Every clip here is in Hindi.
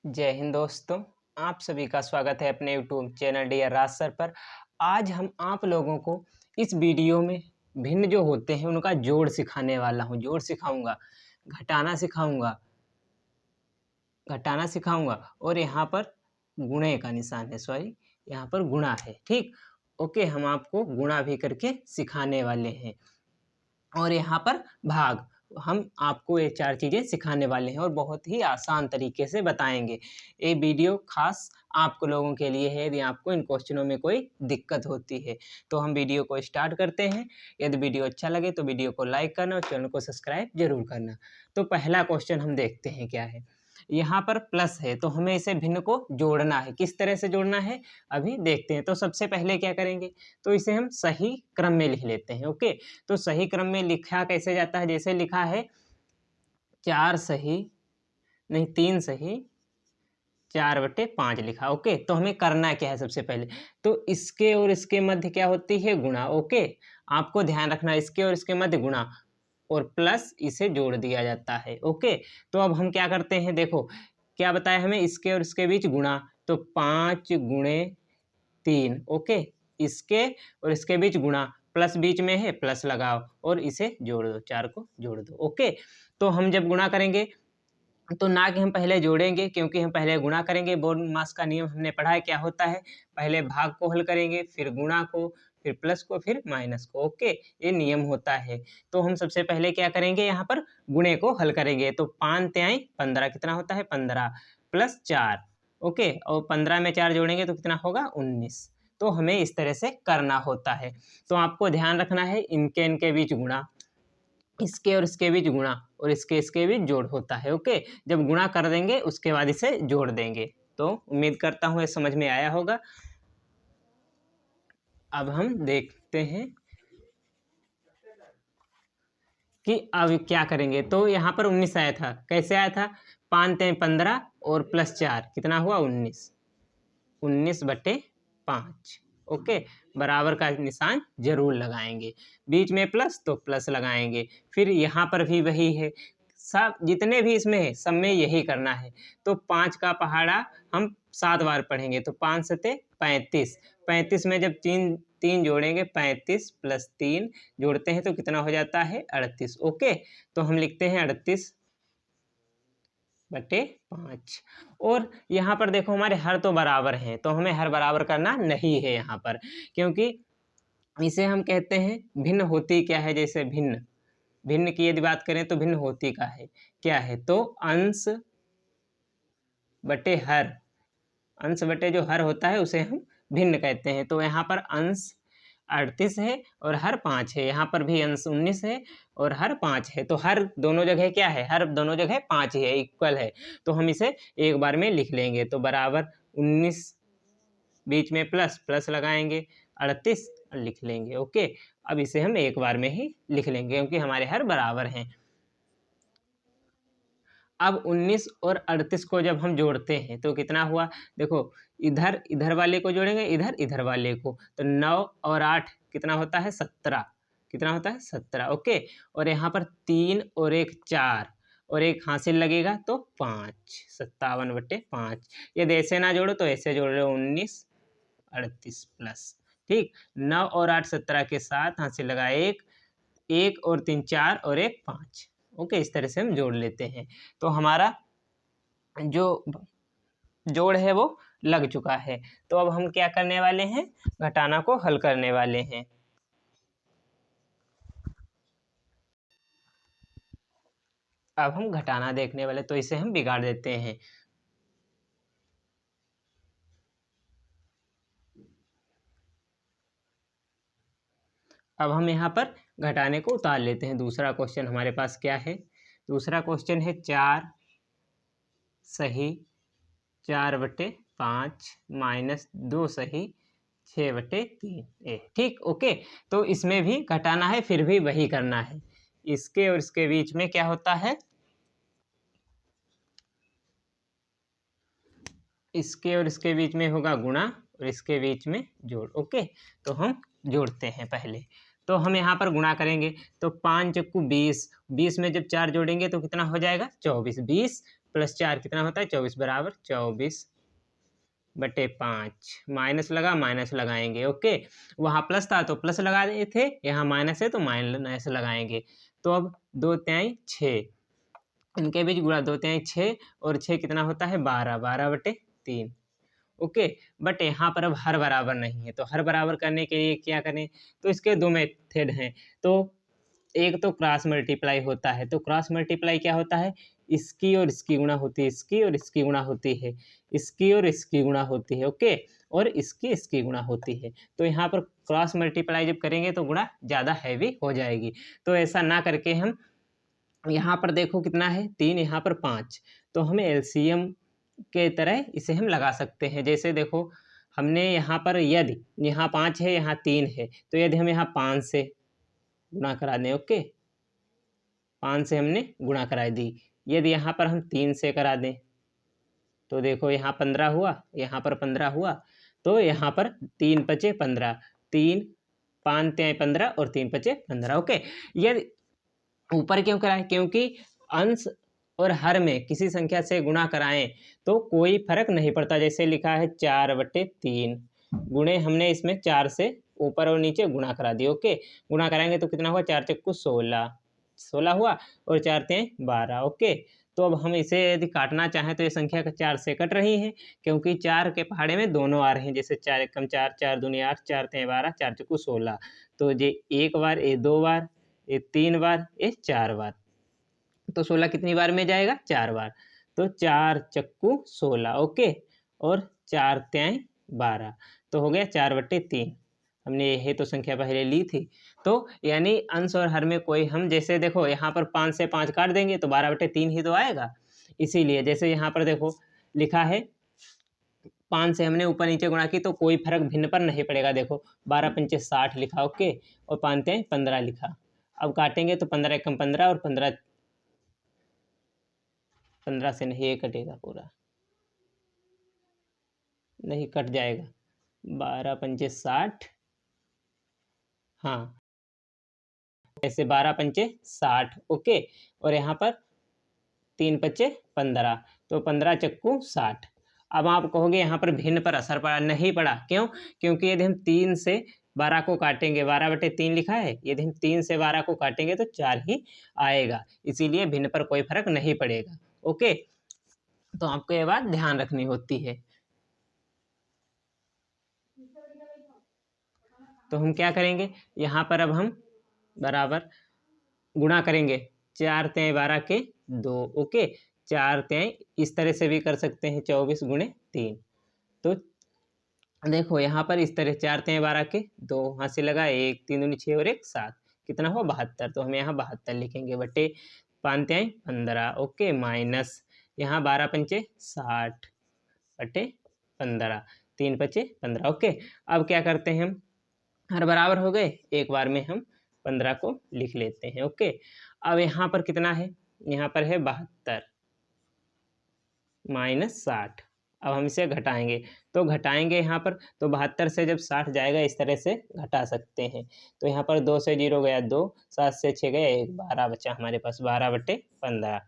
जय हिंद दोस्तों। आप सभी का स्वागत है अपने यूट्यूब चैनल डियर राज सर पर। आज हम आप लोगों को इस वीडियो में भिन्न जो होते हैं उनका जोड़ सिखाने वाला हूँ। जोड़ सिखाऊंगा, घटाना सिखाऊंगा, और यहाँ पर गुणे का निशान है, सॉरी यहाँ पर गुणा है। ठीक, ओके, हम आपको गुणा भी करके सिखाने वाले हैं और यहाँ पर भाग हम आपको ये चार चीज़ें सिखाने वाले हैं और बहुत ही आसान तरीके से बताएंगे। ये वीडियो खास आपको लोगों के लिए है। यदि आपको इन क्वेश्चनों में कोई दिक्कत होती है तो हम वीडियो को स्टार्ट करते हैं। यदि वीडियो अच्छा लगे तो वीडियो को लाइक करना और चैनल को सब्सक्राइब जरूर करना। तो पहला क्वेश्चन हम देखते हैं क्या है। यहाँ पर प्लस है तो हमें इसे भिन्न को जोड़ना है। किस तरह से जोड़ना है अभी देखते हैं। तो सबसे पहले क्या करेंगे, तो इसे हम सही क्रम में लिख लेते हैं। ओके, तो सही क्रम में लिखा कैसे जाता है, जैसे लिखा है 4 सही नहीं 3 सही 4/5 लिखा। ओके, तो हमें करना क्या है, सबसे पहले तो इसके और इसके मध्य क्या होती है, गुणा। ओके, आपको ध्यान रखना, इसके और इसके मध्य गुणा और प्लस इसे जोड़ दिया जाता है। ओके, तो अब हम क्या करते हैं, देखो क्या बताया हमें, इसके और इसके बीच गुणा, तो 5 गुणे 3। ओके, इसके और इसके बीच गुणा, प्लस बीच में है प्लस लगाओ और इसे जोड़ दो, 4 को जोड़ दो। ओके, तो हम जब गुणा करेंगे तो ना कि हम पहले जोड़ेंगे, क्योंकि हम पहले गुणा करेंगे। बोर्ड मास का नियम हमने पढ़ा है क्या होता है, पहले भाग को हल करेंगे, फिर गुणा को, फिर प्लस को, फिर माइनस को। ओके, ये नियम होता है। तो हम सबसे पहले क्या करेंगे, यहाँ पर गुणे को हल करेंगे। तो 5 तिहाई 15 कितना होता है, 15 प्लस 4। ओके, और 15 में 4 जोड़ेंगे तो कितना होगा, 19। तो हमें इस तरह से करना होता है। तो आपको ध्यान रखना है, इनके बीच गुणा, इसके और इसके बीच गुणा और इसके बीच जोड़ होता है। ओके, जब गुणा कर देंगे उसके बाद इसे जोड़ देंगे। तो उम्मीद करता हूँ ये समझ में आया होगा। अब हम देखते हैं कि अब क्या करेंगे। तो यहाँ पर 19 आया था, कैसे आया था, 5 तिहाई 15 और प्लस 4 कितना हुआ, 19। 19/5। ओके, बराबर का निशान जरूर लगाएंगे, बीच में प्लस तो प्लस लगाएंगे। फिर यहाँ पर भी वही है, सब जितने भी इसमें है सब में यही करना है। तो 5 का पहाड़ा हम 7 बार पढ़ेंगे, तो 5 सते 35। 35 में जब 3 जोड़ेंगे, 35 प्लस 3 जोड़ते हैं तो कितना हो जाता है, 38। ओके, तो हम लिखते हैं 38/5। और यहाँ पर देखो हमारे हर तो बराबर हैं, तो हमें हर बराबर करना नहीं है यहाँ पर, क्योंकि इसे हम कहते हैं भिन्न होती क्या है। जैसे भिन्न भिन्न की यदि बात करें तो भिन्न होती का है क्या है, तो अंश बटे हर, अंश बटे जो हर होता है उसे हम भिन्न कहते हैं। तो यहाँ पर अंश 38 है और हर 5 है, यहाँ पर भी अंश 19 है और हर 5 है। तो हर दोनों जगह क्या है, हर दोनों जगह 5 ही है, इक्वल है। तो हम इसे एक बार में लिख लेंगे, तो बराबर 19 बीच में प्लस प्लस लगाएंगे, 38 लिख लेंगे। ओके, अब इसे हम एक बार में ही लिख लेंगे क्योंकि हमारे हर बराबर हैं। अब 19 और 38 को जब हम जोड़ते हैं तो कितना हुआ, देखो इधर इधर वाले को जोड़ेंगे, इधर इधर वाले को, तो 9 और 8 कितना होता है, 17। कितना होता है, 17। ओके, और यहाँ पर 3 और 1 4 और एक हासिल लगेगा तो 5, 57/5। यदि ऐसे ना जोड़ो तो ऐसे जोड़ रहे हो, 19 38 प्लस। ठीक, 9 और 8 17 के साथ हासिल लगा 1, 1 और 3 4 और 1 5। ओके, इस तरह से हम जोड़ लेते हैं। तो हमारा जो जोड़ है वो लग चुका है। तो अब हम क्या करने वाले हैं, घटाना को हल करने वाले हैं। अब हम घटाना देखने वाले, तो इसे हम बिगाड़ देते हैं। अब हम यहाँ पर घटाने को उतार लेते हैं। दूसरा क्वेश्चन हमारे पास क्या है, दूसरा क्वेश्चन है 4 सही 4/5 माइनस 2 सही 6/3 ए। ठीक, ओके, तो इसमें भी घटाना है, फिर भी वही करना है। इसके और इसके बीच में क्या होता है, इसके और इसके बीच में होगा गुणा और इसके बीच में जोड़। ओके, तो हम जोड़ते हैं पहले। तो हम यहाँ पर गुणा करेंगे, तो 5 चक्कू 20, 20 में जब 4 जोड़ेंगे तो कितना हो जाएगा, 24। 20 प्लस 4 कितना होता है 24 बराबर 24/5 माइनस लगा माइनस लगाएंगे। ओके, वहाँ प्लस था तो प्लस लगा दिए थे, यहाँ माइनस है तो माइनस लगाएंगे। तो अब 2 तिहाई 6, इनके बीच गुणा 2 तिहाई 6 और 6 कितना होता है 12/3। ओके, बट यहाँ पर अब हर बराबर नहीं है, तो हर बराबर करने के लिए क्या करें, तो इसके दो मेथड हैं। तो एक तो क्रॉस मल्टीप्लाई होता है। तो क्रॉस मल्टीप्लाई क्या होता है, इसकी और इसकी गुणा होती है, इसकी और इसकी गुणा होती है, इसकी और इसकी गुणा होती है। ओके, और इसकी इसकी गुणा होती है। तो यहाँ पर क्रॉस मल्टीप्लाई जब करेंगे तो गुणा ज़्यादा हैवी हो जाएगी। तो ऐसा ना करके हम यहाँ पर देखो कितना है 3, यहाँ पर 5, तो हमें एलसीएम के तरह इसे हम लगा सकते हैं। जैसे देखो हमने यहाँ पर यदि यहाँ 5 है यहाँ 3 है, तो यदि हम यहाँ 5 से गुणा करा दें, ओके 5 से हमने गुणा करा दी, यदि यहाँ पर हम 3 से करा दें तो देखो यहाँ 15 हुआ, यहाँ पर 15 हुआ, तो यहाँ पर 3 पचे 15, 3 5 तिहाई 15 और 3 पचे 15। ओके, यदि ऊपर क्यों कराएं, क्योंकि अंश और हर में किसी संख्या से गुणा कराएं तो कोई फर्क नहीं पड़ता। जैसे लिखा है 4/3 गुणे हमने इसमें 4 से ऊपर और नीचे गुणा करा दिए। ओके, गुणा कराएंगे तो कितना हुआ 4 चक्कू 16 हुआ और 4 तिहाई 12। ओके, तो अब हम इसे यदि काटना चाहें तो ये संख्या 4 से कट रही है, क्योंकि 4 के पहाड़े में दोनों आ रहे हैं। जैसे 4 एकम 4, 4 दूनी 8, 4 तिहाई 12, 4 चक्कू 16, तो ये एक बार, ये 2 बार, ये 3 बार, ये 4 बार, तो 16 कितनी बार में जाएगा 4 बार, तो 4 चक्कू 16। ओके, और 4 तिहाई 12, तो हो गया 4/3। हमने यही तो संख्या पहले ली थी। तो यानी अंश और हर में कोई, हम जैसे देखो यहाँ पर 5 से 5 काट देंगे तो 12/3 ही तो आएगा। इसीलिए जैसे यहाँ पर देखो लिखा है 5 से हमने ऊपर नीचे गुणा की तो कोई फर्क भिन्न पर नहीं पड़ेगा। देखो 12 पंचे 60 लिखा, ओके, और 5 तिहाई 15 लिखा। अब काटेंगे तो 15 एकम 15 और 15 से नहीं ये कटेगा पूरा, नहीं कट जाएगा, 12 पंचे 60, हाँ ऐसे 12 पंचे 60। ओके, और यहाँ पर 3 पचे 15, तो 15 चक्कू 60। अब आप कहोगे यहाँ पर भिन्न पर असर पड़ा, नहीं पड़ा। क्यों, क्योंकि यदि हम 3 से 12 को काटेंगे, 12/3 लिखा है, यदि हम 3 से 12 को काटेंगे तो 4 ही आएगा, इसीलिए भिन्न पर कोई फर्क नहीं पड़ेगा। ओके, तो आपको ये बात ध्यान रखनी होती है। तो हम क्या करेंगे, यहाँ पर अब हम बराबर गुणा करेंगे 4 तिहाई 12 के 2। ओके, 4 तिहाई इस तरह से भी कर सकते हैं 24 गुणे 3। तो देखो यहाँ पर इस तरह 4 तिहाई 12 के 2, हाथ से लगा 1, 3 दूनी 6 और 1 7, कितना हुआ 72। तो हम यहाँ 72 लिखेंगे बटे 5 तिहाई 15। ओके, माइनस यहाँ 12 पंचे 60 बटे 15, 3 पचे 15। ओके, अब क्या करते हैं हम, हर बराबर हो गए, एक बार में हम 15 को लिख लेते हैं। ओके, अब यहाँ पर कितना है, यहाँ पर है 72 माइनस 60। अब हम इसे घटाएंगे, तो घटाएंगे यहाँ पर, तो 72 से जब 60 जाएगा इस तरह से घटा सकते हैं। तो यहाँ पर 2 से 0 गया 2, 7 से 6 गया 1, 12 बचा हमारे पास, 12/15।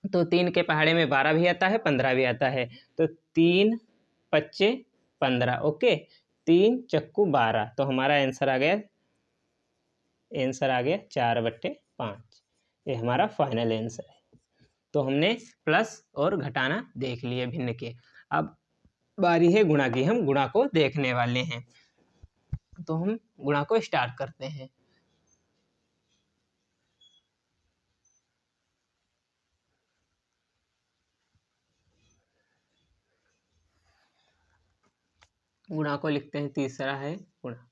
तो 3 के पहाड़े में 12 भी आता है 15 भी आता है, तो 3 पच्चे 15। ओके, 3 चक्कू 12, तो हमारा आंसर आ गया 4/5। ये हमारा फाइनल आंसर है। तो हमने प्लस और घटाना देख लिए भिन्न के। अब बारी है गुणा की, हम गुणा को देखने वाले हैं। तो हम गुणा को स्टार्ट करते हैं। गुणा को लिखते हैं, तीसरा है गुणा।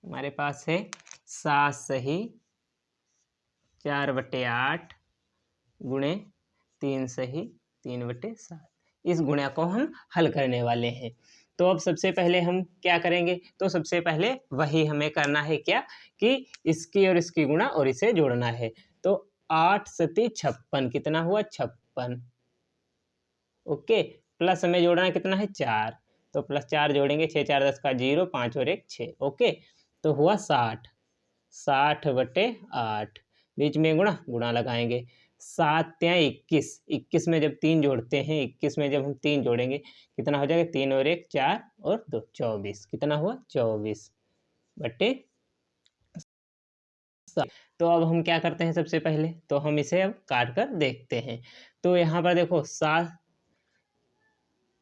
हमारे पास है 7 सही 4/8 गुणे 3 सही 3/7। इस गुणा को हम हल करने वाले हैं। तो अब सबसे पहले हम क्या करेंगे, तो सबसे पहले वही हमें करना है क्या, कि इसकी और इसकी गुणा और इसे जोड़ना है। तो 8 सती 56, कितना हुआ 56। ओके, प्लस हमें जोड़ना कितना है 4, तो प्लस 4 जोड़ेंगे, 6 4 10 का 0, 5 और 1 6। ओके, तो हुआ 60, 60/8 बीच में गुणा, गुणा लगाएंगे। 7 या 21, 21 में जब 3 जोड़ते हैं, 21 में जब हम 3 जोड़ेंगे कितना हो जाएगा, 3 और 1 4 और 2 24, कितना हुआ 24 बटे 7। तो अब हम क्या करते हैं, सबसे पहले तो हम इसे अब काट कर देखते हैं। तो यहाँ पर देखो 7,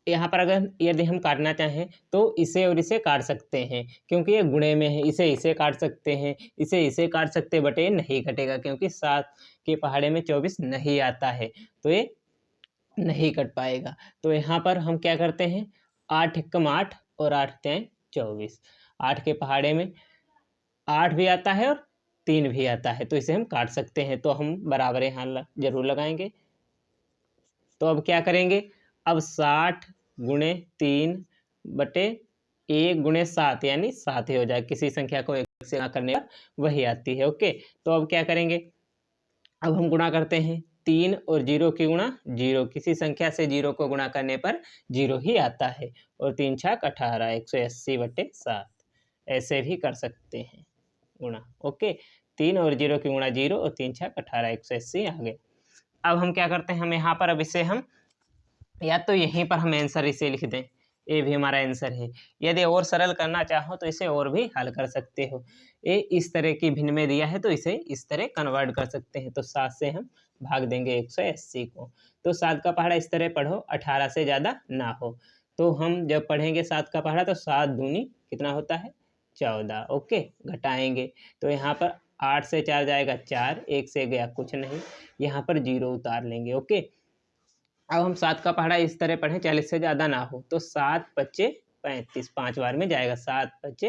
यहाँ पर अगर यदि हम काटना चाहें तो इसे और इसे काट सकते हैं, क्योंकि ये गुणे में है। इसे काट सकते हैं, इसे काट सकते, बट ये नहीं कटेगा क्योंकि 7 के पहाड़े में 24 नहीं आता है, तो ये नहीं कट पाएगा। तो यहाँ पर हम क्या करते हैं, 8 एकम 8 और 8 तिहाई 24। 8 के पहाड़े में 8 भी आता है और 3 भी आता है, तो इसे हम काट सकते हैं। तो हम बराबर यहाँ जरूर लगाएंगे। तो अब क्या करेंगे, अब 60 गुणे 3 बटे 1 गुणे 7, यानी 7 ही हो जाए। किसी संख्या को 1 से गुणा करने पर वही आती है। ओके, तो अब क्या करेंगे, अब हम गुणा करते हैं 3 और 0 की गुणा 0, किसी संख्या से 0 को गुणा करने पर 0 ही आता है। और 3 छक 18, 180 बटे 7, ऐसे भी कर सकते हैं गुणा। ओके, 3 और 0 की गुणा 0 और 3 छक 18, 180 आ गए। अब हम क्या करते हैं, हम यहाँ पर अब इसे हम या तो यहीं पर हम आंसर इसे लिख दें, ये भी हमारा आंसर है। यदि और सरल करना चाहो तो इसे और भी हल कर सकते हो। ये इस तरह की भिन्न में दिया है तो इसे इस तरह कन्वर्ट कर सकते हैं। तो 7 से हम भाग देंगे 180 को। तो 7 का पहाड़ा इस तरह पढ़ो, 18 से ज़्यादा ना हो। तो हम जब पढ़ेंगे 7 का पहाड़ा तो 7 दूनी कितना होता है 14। ओके, घटाएंगे तो यहाँ पर 8 से 4 जाएगा 4, 1 से गया कुछ नहीं, यहाँ पर 0 उतार लेंगे। ओके, अब हम 7 का पहाड़ा इस तरह पढ़ें 40 से ज़्यादा ना हो। तो 7 पच्चे 35, 5 बार में जाएगा, 7 पच्चे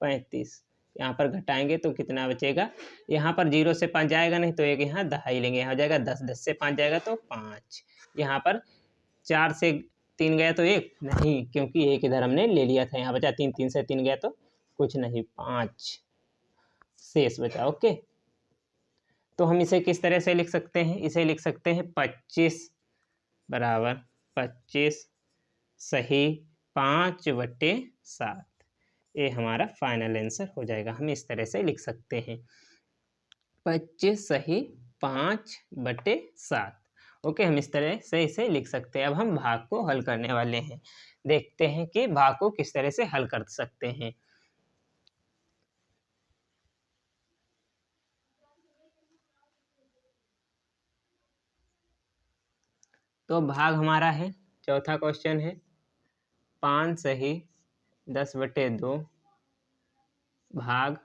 35। यहाँ पर घटाएंगे तो कितना बचेगा, यहाँ पर 0 से 5 जाएगा नहीं, तो एक यहाँ दहाई लेंगे, यहाँ हो जाएगा 10, 10 से 5 जाएगा तो 5। यहाँ पर 4 से 3 गया तो 1 नहीं, क्योंकि 1 इधर हमने ले लिया था, यहाँ बचा 3, 3 से 3 गया तो कुछ नहीं, 5 शेष बचा। ओके, तो हम इसे किस तरह से लिख सकते हैं, इसे लिख सकते हैं 25 बराबर 25 सही 5 बटे 7। ये हमारा फाइनल आंसर हो जाएगा। हम इस तरह से लिख सकते हैं 25 सही 5 बटे 7। ओके, हम इस तरह से इसे लिख सकते हैं। अब हम भाग को हल करने वाले हैं, देखते हैं कि भाग को किस तरह से हल कर सकते हैं। तो भाग हमारा है, चौथा क्वेश्चन है 5 सही 10 बटे 2 भाग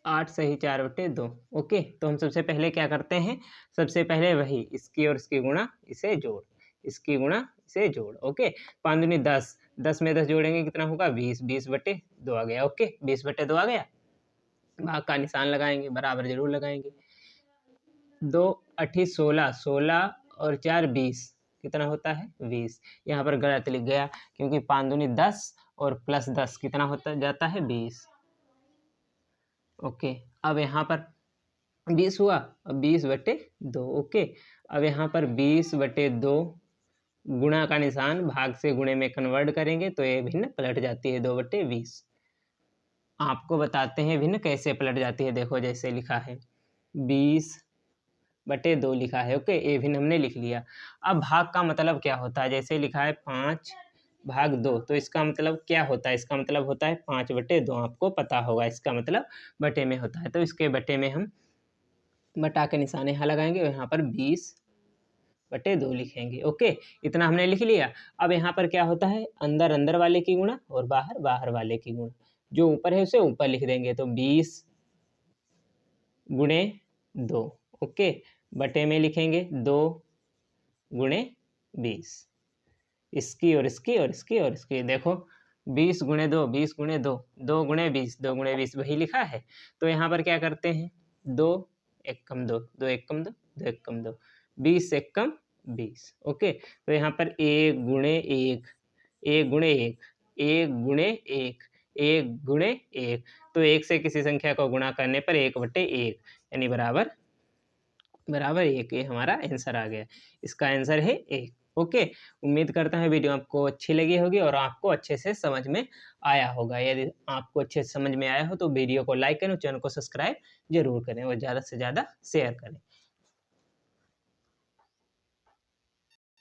8 सही 4 बटे 2। ओके, तो हम सबसे पहले क्या करते हैं, सबसे पहले वही इसकी और इसकी गुणा, इसे जोड़, इसकी गुणा इसे जोड़। ओके, 5 दूनी 10, 10 में 10 जोड़ेंगे कितना होगा 20, 20 बटे 2 आ गया। ओके, 20 बटे 2 आ गया। भाग का निशान लगाएंगे, बराबर जरूर लगाएंगे। 2 अठी 16, 16 और 4 20, कितना होता है 20। यहाँ पर गलत लिख गया, क्योंकि 5 दूनी 10 और प्लस 10 कितना होता जाता है 20। ओके, अब यहाँ पर 20 हुआ, अब 20 बटे 2। ओके, अब यहाँ पर 20 बटे 2 गुणा का निशान भाग से गुणे में कन्वर्ट करेंगे तो ये भिन्न पलट जाती है 2 बटे 20। आपको बताते हैं भिन्न कैसे पलट जाती है। देखो जैसे लिखा है 20 बटे 2 लिखा है। ओके, ये भिन्न हमने लिख लिया। अब भाग का मतलब क्या होता है, जैसे लिखा है 5 भाग 2, तो इसका मतलब क्या होता है, इसका मतलब होता है 5 बटे 2। आपको पता होगा इसका मतलब बटे में होता है, तो इसके बटे में हम बटा के निशान यहाँ लगाएंगे और यहाँ पर 20 बटे 2 लिखेंगे। ओके, इतना हमने लिख लिया। अब यहाँ पर क्या होता है, अंदर अंदर वाले की गुणा और बाहर बाहर वाले की गुणा, जो ऊपर है उसे ऊपर लिख देंगे। तो 20 गुणे 2, ओके, बटे में लिखेंगे 2 गुणे 20, इसकी और इसकी और इसकी और इसकी। देखो 20 गुणे 2, 20 गुणे 2, 2 गुणे 20, 2 गुणे 20 वही लिखा है। तो यहाँ पर क्या करते हैं, 2 एक कम 2, 2 एक कम 2, 2 एक कम 2, 20 एक कम 20। ओके, तो यहाँ पर 1 गुणे 1, 1 गुणे 1, 1 गुणे 1, 1 गुणे 1, तो 1 से किसी संख्या को गुणा करने पर 1 बटे 1 यानी बराबर 1। ये हमारा आंसर आ गया, इसका आंसर है 1। ओके, उम्मीद करता हूँ वीडियो आपको अच्छी लगी होगी और आपको अच्छे से समझ में आया होगा। यदि आपको अच्छे से समझ में आया हो तो वीडियो को लाइक करें, चैनल को सब्सक्राइब ज़रूर करें और ज़्यादा से ज़्यादा शेयर करें।